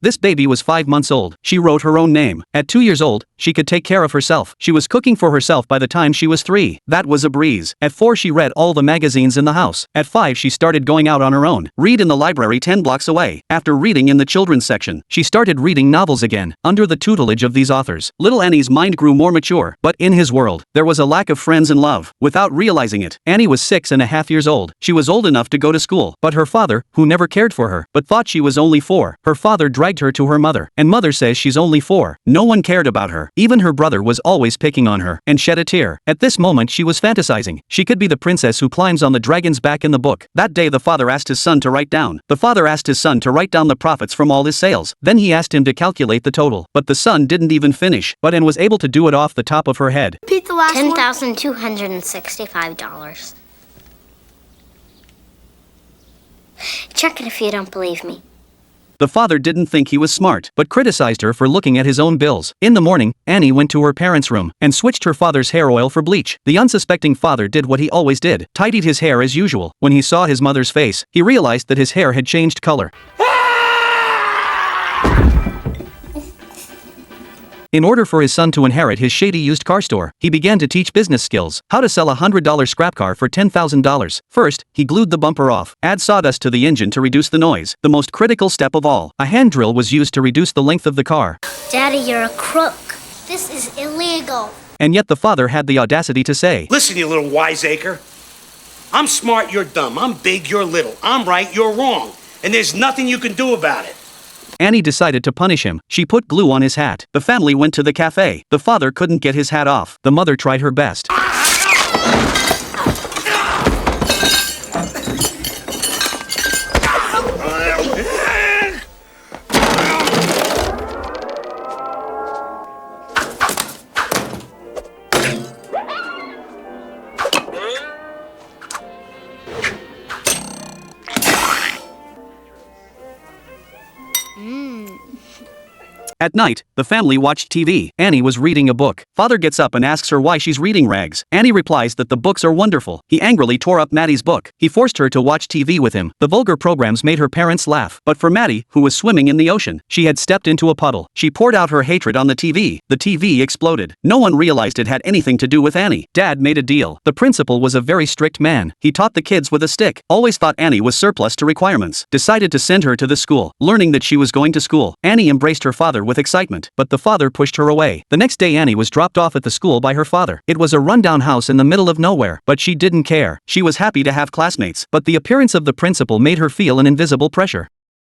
This baby was 5 months old. She wrote her own name. At 2 years old, she could take care of herself. She was cooking for herself by the time she was 3. That was a breeze. At 4 she read all the magazines in the house. At 5 she started going out on her own. Read in the library 10 blocks away. After reading in the children's section, she started reading novels again, under the tutelage of these authors. Little Annie's mind grew more mature, but in his world, there was a lack of friends and love. Without realizing it, Annie was 6.5 years old. She was old enough to go to school, but her father, who never cared for her, but thought she was only 4, her father dragged her to her mother, and mother says she's only 4. No one cared about her. Even her brother was always picking on her, and shed a tear. At this moment she was fantasizing. She could be the princess who climbs on the dragon's back in the book. That day the father asked his son to write down. The father asked his son to write down the profits from all his sales. Then he asked him to calculate the total. But the son didn't even finish, but Anne was able to do it off the top of her head. Repeat the last $10,265. Check it if you don't believe me. The father didn't think he was smart, but criticized her for looking at his own bills. In the morning, Annie went to her parents' room and switched her father's hair oil for bleach. The unsuspecting father did what he always did, tidied his hair as usual. When he saw his mother's face, he realized that his hair had changed color. In order for his son to inherit his shady used car store, he began to teach business skills. How to sell a $100 scrap car for $10,000. First, he glued the bumper off. Add sawdust to the engine to reduce the noise. The most critical step of all. A hand drill was used to reduce the length of the car. Daddy, you're a crook. This is illegal. And yet the father had the audacity to say, "Listen, you little wiseacre. I'm smart, you're dumb. I'm big, you're little. I'm right, you're wrong. And there's nothing you can do about it." Annie decided to punish him. She put glue on his hat. The family went to the cafe. The father couldn't get his hat off. The mother tried her best. At night, the family watched TV. Annie was reading a book. Father gets up and asks her why she's reading rags. Annie replies that the books are wonderful. He angrily tore up Maddie's book. He forced her to watch TV with him. The vulgar programs made her parents laugh. But for Maddie, who was swimming in the ocean, she had stepped into a puddle. She poured out her hatred on the TV. The TV exploded. No one realized it had anything to do with Annie. Dad made a deal. The principal was a very strict man. He taught the kids with a stick. Always thought Annie was surplus to requirements. Decided to send her to the school. Learning that she was going to school, Annie embraced her father with excitement, but the father pushed her away. The next day Annie was dropped off at the school by her father. It was a rundown house in the middle of nowhere, but she didn't care. She was happy to have classmates, but the appearance of the principal made her feel an invisible pressure.